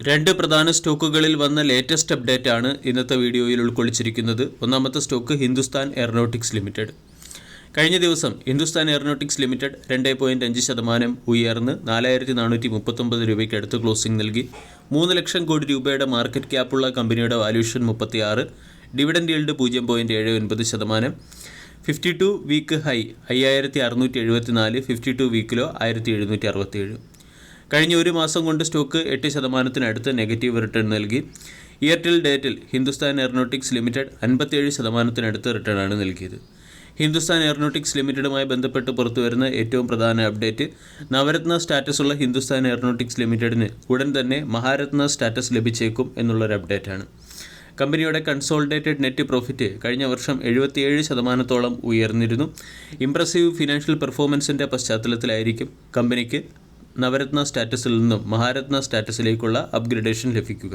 രണ്ട് പ്രധാന സ്റ്റോക്കുകളിൽ വന്ന ലേറ്റസ്റ്റ് അപ്ഡേറ്റ് ആണ് ഇന്നത്തെ വീഡിയോയിൽ ഉൾക്കൊള്ളിച്ചിരിക്കുന്നത്. ഒന്നാമത്തെ സ്റ്റോക്ക് ഹിന്ദുസ്ഥാൻ എയറോനോട്ടിക്സ് ലിമിറ്റഡ്. കഴിഞ്ഞ ദിവസം ഹിന്ദുസ്ഥാൻ എയറോനോട്ടിക്സ് ലിമിറ്റഡ് 2.5% ഉയർന്ന് 4439 രൂപയ്ക്ക് അടുത്ത് ക്ലോസിംഗ് നൽകി. 3 ലക്ഷം കോടി രൂപയുടെ മാർക്കറ്റ് ക്യാപ്പുള്ള കമ്പനിയുടെ valuation 36, dividend yield 0.79%, 52 week high 5674, 52 week low 1767. കഴിഞ്ഞ ഒരു മാസം കൊണ്ട് സ്റ്റോക്ക് 8% നെഗറ്റീവ് റിട്ടേൺ നൽകി. ഇയർ ടിൽ ഡേറ്റിൽ ഹിന്ദുസ്ഥാൻ എയറോനോട്ടിക്സ് ലിമിറ്റഡ് 57% റിട്ടേണാണ് നൽകിയത്. ഹിന്ദുസ്ഥാൻ എയറോനോട്ടിക്സ് ലിമിറ്റഡുമായി ബന്ധപ്പെട്ട് പുറത്തുവരുന്ന ഏറ്റവും പ്രധാന അപ്ഡേറ്റ്, നവരത്ന സ്റ്റാറ്റസുള്ള ഹിന്ദുസ്ഥാൻ എയറോനോട്ടിക്സ് ലിമിറ്റഡിന് ഉടൻ തന്നെ മഹാരത്ന സ്റ്റാറ്റസ് ലഭിച്ചേക്കും എന്നുള്ളൊരു അപ്ഡേറ്റാണ്. കമ്പനിയുടെ കൺസോളിഡേറ്റഡ് നെറ്റ് പ്രോഫിറ്റ് കഴിഞ്ഞ വർഷം 77% ഉയർന്നിരുന്നു. ഇംപ്രസീവ് ഫിനാൻഷ്യൽ പെർഫോമൻസിൻ്റെ പശ്ചാത്തലത്തിലായിരിക്കും കമ്പനിക്ക് നവരത്ന സ്റ്റാറ്റസിൽ നിന്നും മഹാരത്ന സ്റ്റാറ്റസിലേക്കുള്ള അപ്ഗ്രേഡേഷൻ ലഭിക്കുക.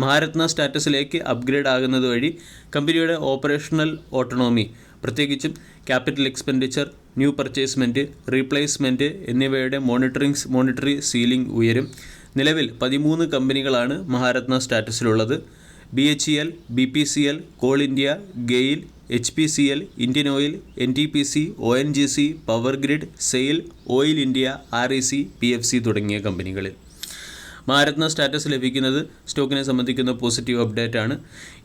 മഹാരത്ന സ്റ്റാറ്റസിലേക്ക് അപ്ഗ്രേഡ് ആകുന്നത് വഴി കമ്പനിയുടെ ഓപ്പറേഷണൽ ഓട്ടോണോമി, പ്രത്യേകിച്ചും capital expenditure, new purchasement, replacement എന്നിവയുടെ മോണിറ്ററി സീലിംഗ് ഉയരും. നിലവിൽ 13 കമ്പനികളാണ് മഹാരത്ന സ്റ്റാറ്റസിലുള്ളത്. BHEL, BPCL, Coal India, GAIL, HPCL, Indian Oil, NTPC, ONGC, power grid, SAIL, Oil India, REC, PFC തുടങ്ങിയ കമ്പനികളിൽ മഹാരത്ന സ്റ്റാറ്റസ് ലഭിക്കുന്നത് സ്റ്റോക്കിനെ സംബന്ധിക്കുന്ന പോസിറ്റീവ് അപ്ഡേറ്റ് ആണ്.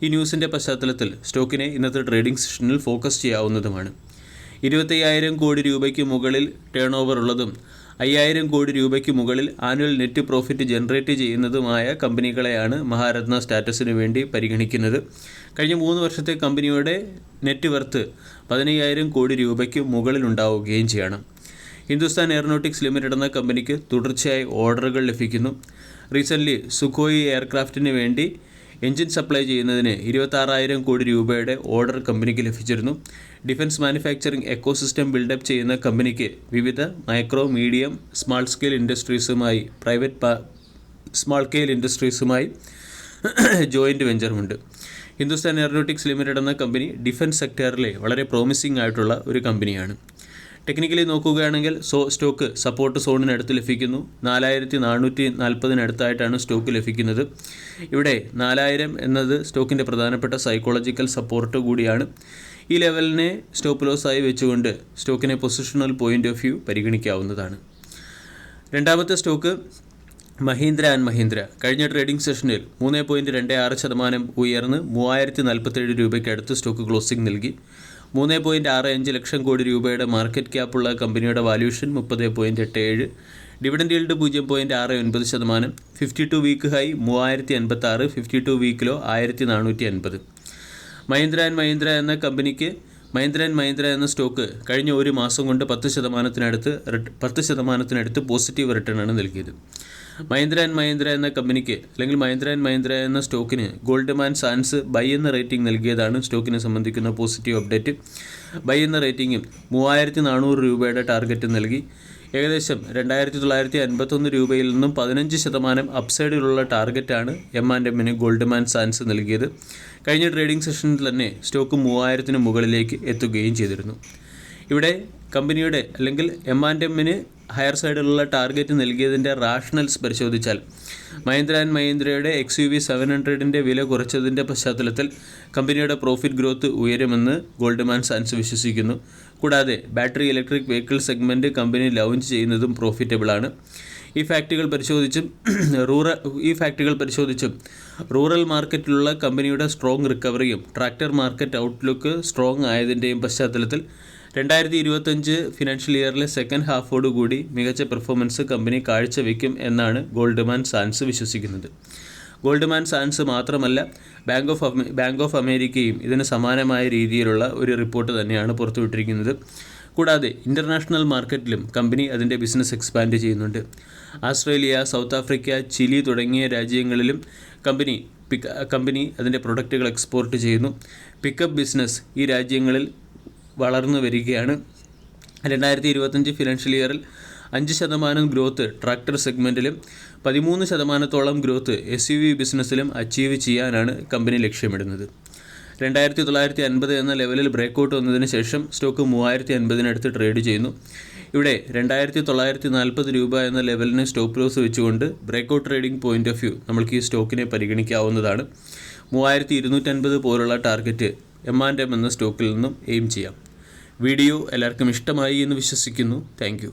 ഈ ന്യൂസിൻ്റെ പശ്ചാത്തലത്തിൽ സ്റ്റോക്കിനെ ഇന്നത്തെ ട്രേഡിംഗ് സെഷനിൽ ഫോക്കസ് ചെയ്യാവുന്നതുമാണ്. 25,000 കോടി രൂപയ്ക്ക് മുകളിൽ ടേൺ ഓവർ ഉള്ളതും 5,000 കോടി രൂപയ്ക്ക് മുകളിൽ ആനുവൽ നെറ്റ് പ്രോഫിറ്റ് ജനറേറ്റ് ചെയ്യുന്നതുമായ കമ്പനികളെയാണ് മഹാരത്ന സ്റ്റാറ്റസിന് വേണ്ടി പരിഗണിക്കുന്നത്. കഴിഞ്ഞ 3 വർഷത്തെ കമ്പനിയുടെ നെറ്റ് വർത്ത് 15,000 കോടി രൂപയ്ക്ക് മുകളിലുണ്ടാവുകയും ചെയ്യണം. ഹിന്ദുസ്ഥാൻ എയറോനോട്ടിക്സ് ലിമിറ്റഡ് എന്ന കമ്പനിക്ക് തുടർച്ചയായി ഓർഡറുകൾ ലഭിക്കുന്നു. റീസെൻ്റ്ലി സുഖോയ് എയർക്രാഫ്റ്റിന് വേണ്ടി എഞ്ചിൻ സപ്ലൈ ചെയ്യുന്നതിന് 26,000 കോടി രൂപയുടെ ഓർഡർ കമ്പനിക്ക് ലഭിച്ചിരുന്നു. ഡിഫൻസ് മാനുഫാക്ചറിംഗ് എക്കോസിസ്റ്റം ബിൽഡപ്പ് ചെയ്യുന്ന കമ്പനിക്ക് വിവിധ മൈക്രോ, മീഡിയം, സ്മാൾ സ്കെയിൽ ഇൻഡസ്ട്രീസുമായി ജോയിൻറ്റ് വെഞ്ചറുമുണ്ട്. ഹിന്ദുസ്ഥാൻ എയറോനോട്ടിക്സ് ലിമിറ്റഡ് എന്ന കമ്പനി ഡിഫൻസ് സെക്ടറിലെ വളരെ പ്രോമിസിംഗ് ആയിട്ടുള്ള ഒരു കമ്പനിയാണ്. ടെക്നിക്കലി നോക്കുകയാണെങ്കിൽ സ്റ്റോക്ക് സപ്പോർട്ട് സോണിനടുത്ത് ലഭിക്കുന്നു. 4,440 സ്റ്റോക്ക് ലഭിക്കുന്നത്. ഇവിടെ 4,000 എന്നത് സ്റ്റോക്കിൻ്റെ പ്രധാനപ്പെട്ട സൈക്കോളജിക്കൽ സപ്പോർട്ട് കൂടിയാണ്. ഈ ലെവലിനെ സ്റ്റോപ്പ് ലോസായി വെച്ചുകൊണ്ട് സ്റ്റോക്കിനെ പൊസിഷണൽ പോയിൻ്റ് ഓഫ് വ്യൂ പരിഗണിക്കാവുന്നതാണ്. രണ്ടാമത്തെ സ്റ്റോക്ക് മഹീന്ദ്ര ആൻഡ് മഹീന്ദ്ര. കഴിഞ്ഞ ട്രേഡിംഗ് സെഷനിൽ 3.26% ഉയർന്ന് 3,047 രൂപയ്ക്ക് അടുത്ത് സ്റ്റോക്ക് ക്ലോസിംഗ് നൽകി. 3.65 ലക്ഷം കോടി രൂപയുടെ മാർക്കറ്റ് ക്യാപ്പുള്ള കമ്പനിയുടെ valuation 30.87, dividend yield 0.69%, 52 week high 3,086, 52 വീക്കിലോ 1,480. മഹീന്ദ്ര ആൻഡ് മഹീന്ദ്ര എന്ന കമ്പനിക്ക് മഹീന്ദ്ര ആൻഡ് മഹീന്ദ്ര എന്ന സ്റ്റോക്ക് കഴിഞ്ഞ ഒരു മാസം കൊണ്ട് 10% പോസിറ്റീവ് റിട്ടേണാണ് നൽകിയത്. മഹീന്ദ്ര ആൻഡ് മഹീന്ദ്ര എന്ന കമ്പനിക്ക് അല്ലെങ്കിൽ മഹീന്ദ്ര ആൻഡ് മഹീന്ദ്ര എന്ന സ്റ്റോക്കിന് ഗോൾഡ്മാൻ സാൻസ് ബൈ എന്ന റേറ്റിംഗ് നൽകിയതാണ് സ്റ്റോക്കിനെ സംബന്ധിക്കുന്ന പോസിറ്റീവ് അപ്ഡേറ്റ്. ബൈ എന്ന റേറ്റിംഗും 3,400 രൂപയുടെ ടാർഗറ്റ് നൽകി. ഏകദേശം 2,951 രൂപയിൽ നിന്നും 15% അപ്സൈഡിലുള്ള ടാർഗറ്റാണ് M&Mന് ഗോൾഡ്മാൻ സാൻസ് നൽകിയത്. കഴിഞ്ഞ ട്രേഡിംഗ് സെഷനിൽ തന്നെ സ്റ്റോക്ക് 3,000 മുകളിലേക്ക് എത്തുകയും ചെയ്തിരുന്നു. ഇവിടെ കമ്പനിയുടെ അല്ലെങ്കിൽ M&Mന് ഹയർ സൈഡിലുള്ള ടാർഗറ്റ് നൽകിയതിൻ്റെ റാഷണൽസ് പരിശോധിച്ചാൽ മഹീന്ദ്ര ആൻഡ് മഹീന്ദ്രയുടെ XUV 700ൻ്റെ വില കുറച്ചതിൻ്റെ പശ്ചാത്തലത്തിൽ കമ്പനിയുടെ പ്രോഫിറ്റ് ഗ്രോത്ത് ഉയരുമെന്ന് ഗോൾഡ്മാൻ സാൻസ് വിശ്വസിക്കുന്നു. കൂടാതെ battery electric vehicle segment company launch ചെയ്യുന്നതും പ്രോഫിറ്റബിളാണ്. ഈ ഫാക്റ്റുകൾ പരിശോധിച്ചും റൂറൽ മാർക്കറ്റിലുള്ള കമ്പനിയുടെ സ്ട്രോങ് റിക്കവറിയും ട്രാക്ടർ മാർക്കറ്റ് ഔട്ട്ലുക്ക് സ്ട്രോങ് ആയതിൻ്റെയും പശ്ചാത്തലത്തിൽ 2025 ഫിനാൻഷ്യൽ ഇയറിലെ സെക്കൻഡ് ഹാഫോടുകൂടി മികച്ച പെർഫോമൻസ് കമ്പനി കാഴ്ചവെക്കും എന്നാണ് ഗോൾഡ്മാൻ സാൻസ് വിശ്വസിക്കുന്നത്. ഗോൾഡ്മാൻ സാൻസ് മാത്രമല്ല, ബാങ്ക് ഓഫ് അമേരിക്കയും ഇതിന് സമാനമായ രീതിയിലുള്ള ഒരു റിപ്പോർട്ട് തന്നെയാണ് പുറത്തുവിട്ടിരിക്കുന്നത്. കൂടാതെ ഇൻ്റർനാഷണൽ മാർക്കറ്റിലും കമ്പനി അതിൻ്റെ ബിസിനസ് എക്സ്പാൻഡ് ചെയ്യുന്നുണ്ട്. ഓസ്ട്രേലിയ, സൗത്ത് ആഫ്രിക്ക, ചിലി തുടങ്ങിയ രാജ്യങ്ങളിലും കമ്പനി അതിൻ്റെ പ്രൊഡക്റ്റുകൾ എക്സ്പോർട്ട് ചെയ്യുന്നു. പിക്കപ്പ് ബിസിനസ് ഈ രാജ്യങ്ങളിൽ വളർന്നു വരികയാണ്. 2025 ഫിനാൻഷ്യൽ ഇയറിൽ 5% ഗ്രോത്ത് ട്രാക്ടർ സെഗ്മെൻറ്റിലും 13% ഗ്രോത്ത് SUV ബിസിനസ്സിലും അച്ചീവ് ചെയ്യാനാണ് കമ്പനി ലക്ഷ്യമിടുന്നത്. 2,950 എന്ന ലെവലിൽ ബ്രേക്കൗട്ട് വന്നതിന് ശേഷം സ്റ്റോക്ക് 3,050 ട്രേഡ് ചെയ്യുന്നു. ഇവിടെ 2940 രൂപ എന്ന ലെവലിന് സ്റ്റോപ്പ് ലോസ് വെച്ചുകൊണ്ട് breakout trading point of view നമ്മൾക്ക് ഈ സ്റ്റോക്കിനെ പരിഗണിക്കാവുന്നതാണ്. 3250 പോലുള്ള ടാർഗറ്റ് M&M എന്ന സ്റ്റോക്കിൽ നിന്നും എയിം ചെയ്യാം. വീഡിയോ എല്ലാവർക്കും ഇഷ്ടമായി എന്ന് വിശ്വസിക്കുന്നു. താങ്ക്